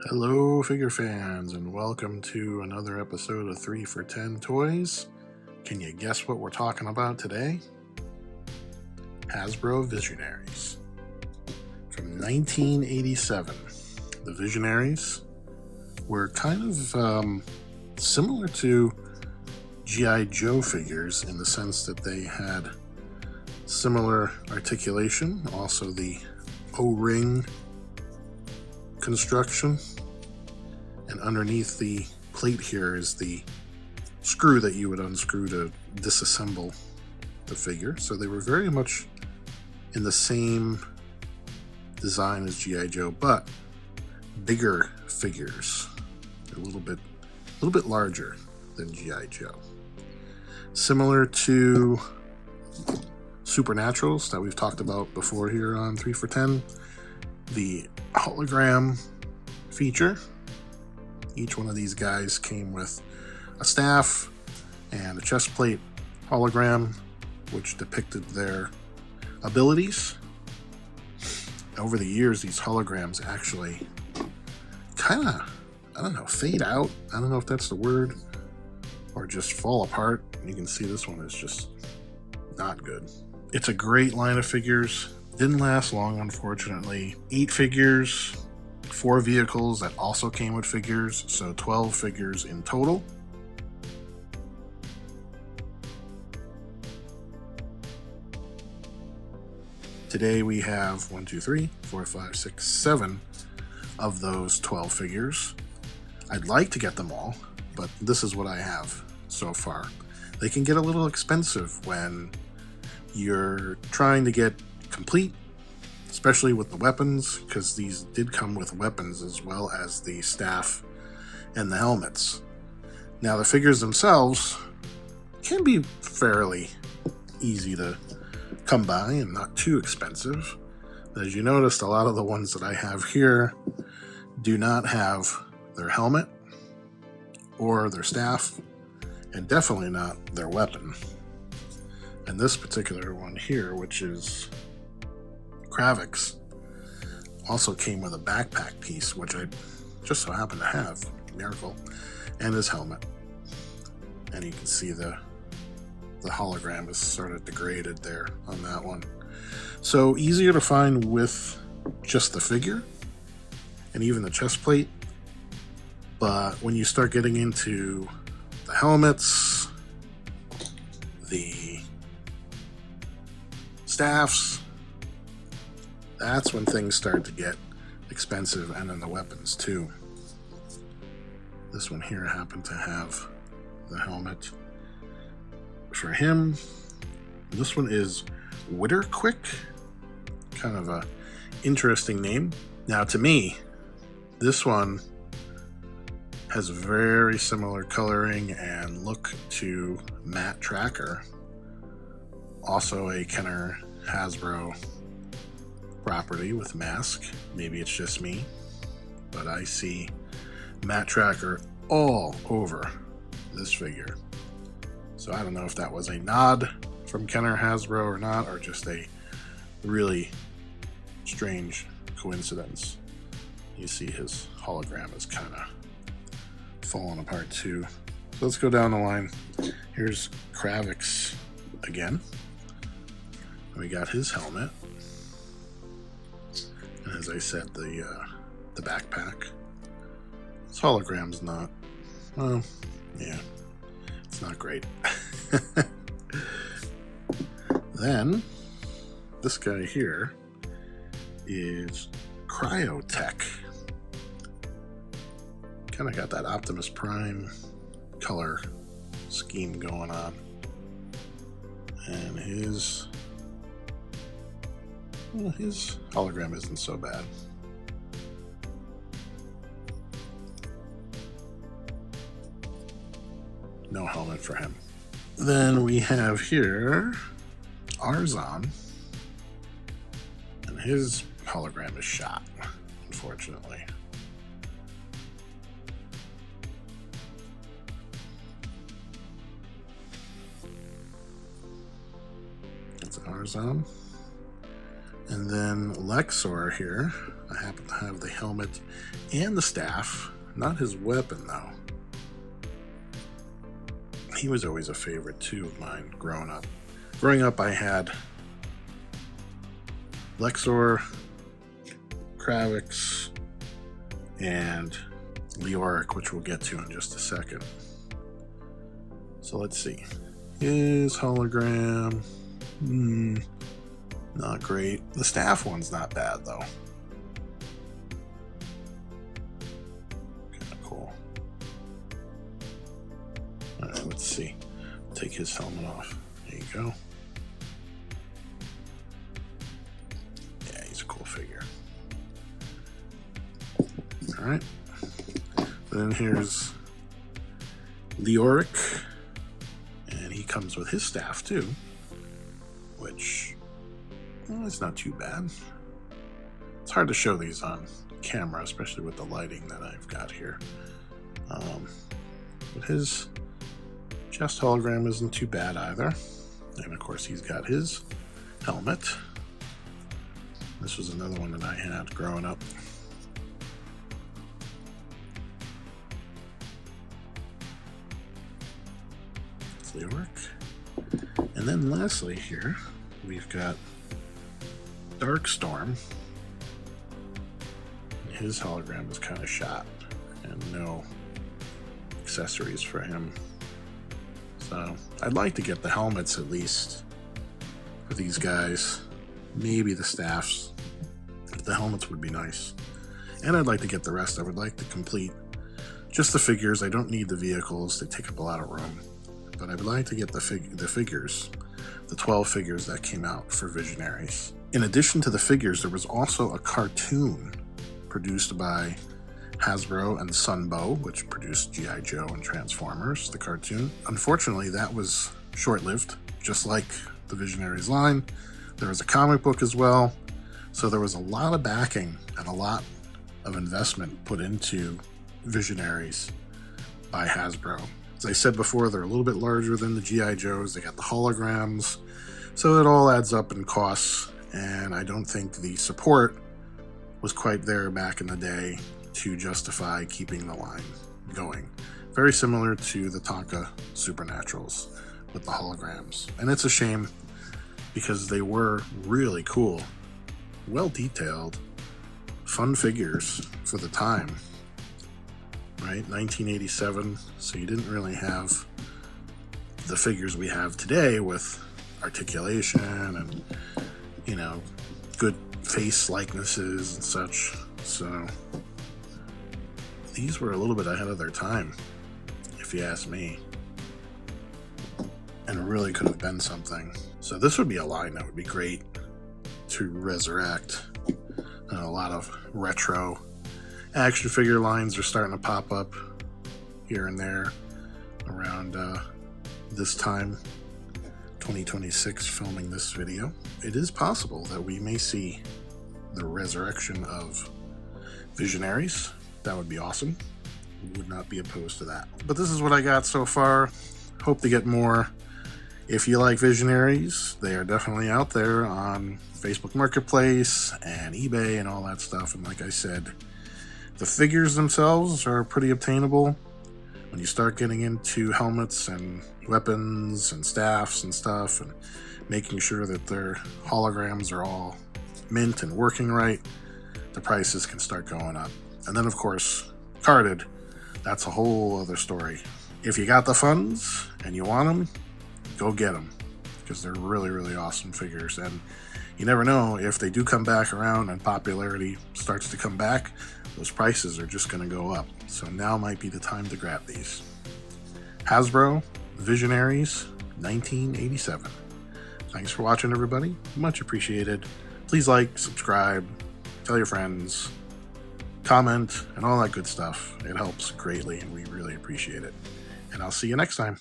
Hello, figure fans, and welcome to another episode of 3 for 10 Toys. Can you guess what we're talking about today? Hasbro Visionaries. From 1987, the Visionaries were kind of similar to G.I. Joe figures in the sense that they had similar articulation, also the O-ring construction, and underneath the plate here is the screw that you would unscrew to disassemble the figure. So they were very much in the same design as G.I. Joe, but bigger figures, a little bit larger than G.I. Joe. Similar to Supernaturals that we've talked about before here on 3 for 10, the hologram feature. Each one of these guys came with a staff and a chest plate hologram which depicted their abilities. Over the years, these holograms actually kind of, fade out. I don't know if that's the word, or just fall apart. You can see this one is just not good. It's a great line of figures. Didn't last long, unfortunately. 8 figures, 4 vehicles that also came with figures, so 12 figures in total. Today we have 7 of those 12 figures. I'd like to get them all, but this is what I have so far. They can get a little expensive when you're trying to get complete, especially with the weapons, because these did come with weapons as well as the staff and the helmets. Now, the figures themselves can be fairly easy to come by and not too expensive. As you noticed, a lot of the ones that I have here do not have their helmet or their staff, and definitely not their weapon. And this particular one here, which is Kravix, also came with a backpack piece, which I just so happen to have, miracle, and his helmet. And you can see the hologram is sort of degraded there on that one. So easier to find with just the figure and even the chest plate. But when you start getting into the helmets, the staffs, that's when things start to get expensive, and then the weapons too. This one here happened to have the helmet for him. This one is Witterquick, kind of a interesting name. Now, to me, this one has very similar coloring and look to Matt Tracker, also a Kenner Hasbro property with Mask. Maybe it's just me, but I see Matt Tracker all over this figure. So I don't know if that was a nod from Kenner Hasbro or not, or just a really strange coincidence. You see his hologram is kind of falling apart too. So let's go down the line. Here's Kravix again. We got his helmet. And as I said, the backpack. This hologram's not, well, yeah, it's not great. Then, this guy here is Cryotech. Kind of got that Optimus Prime color scheme going on. And his hologram isn't so bad. No helmet for him. Then we have here Arzon, and his hologram is shot, unfortunately. That's Arzon. And then Lexor here, I happen to have the helmet and the staff, not his weapon though. He was always a favorite too of mine growing up. Growing up, I had Lexor, Kravix, and Leoric, which we'll get to in just a second. So let's see. His hologram, not great. The staff one's not bad though. Kind of cool. Alright, let's see. Take his helmet off. There you go. Yeah, he's a cool figure. Alright. Then here's Leoric. And he comes with his staff too. Which, well, it's not too bad. It's hard to show these on camera, especially with the lighting that I've got here. But his chest hologram isn't too bad either. And of course he's got his helmet. This was another one that I had growing up. It's Leoric. And then lastly here, we've got Darkstorm. His hologram is kind of shot and no accessories for him. So I'd like to get the helmets at least for these guys. Maybe the staffs. But the helmets would be nice. And I'd like to get the rest. I would like to complete just the figures. I don't need the vehicles. They take up a lot of room. But I would like to get the figures. The 12 figures that came out for Visionaries. In addition to the figures, there was also a cartoon produced by Hasbro and Sunbow, which produced G.I. Joe and Transformers, the cartoon. Unfortunately, that was short-lived, just like the Visionaries line. There was a comic book as well, so there was a lot of backing and a lot of investment put into Visionaries by Hasbro. As I said before, they're a little bit larger than the G.I. Joes. They got the holograms, so it all adds up in costs, and I don't think the support was quite there back in the day to justify keeping the line going. Very similar to the Tonka Supernaturals with the holograms. And it's a shame because they were really cool, well detailed, fun figures for the time, right? 1987, so you didn't really have the figures we have today with articulation and, you know, good face likenesses and such. So these were a little bit ahead of their time, if you ask me. And it really could have been something. So this would be a line that would be great to resurrect. A lot of retro action figure lines are starting to pop up here and there around this time, 2026, filming this video. It is possible that we may see the resurrection of Visionaries. That would be awesome. Would not be opposed to that. But this is what I got so far. Hope to get more. If you like Visionaries, they are definitely out there on Facebook Marketplace and eBay and all that stuff. And like I said, the figures themselves are pretty obtainable. When you start getting into helmets and weapons and staffs and stuff and making sure that their holograms are all mint and working right, the prices can start going up. And then, of course, carded, that's a whole other story. If you got the funds and you want them, go get them, because they're really, really awesome figures. And you never know, if they do come back around and popularity starts to come back, those prices are just going to go up. So now might be the time to grab these. Hasbro Visionaries 1987. Thanks for watching, everybody. Much appreciated. Please like, subscribe, tell your friends, comment, and all that good stuff. It helps greatly, and we really appreciate it. And I'll see you next time.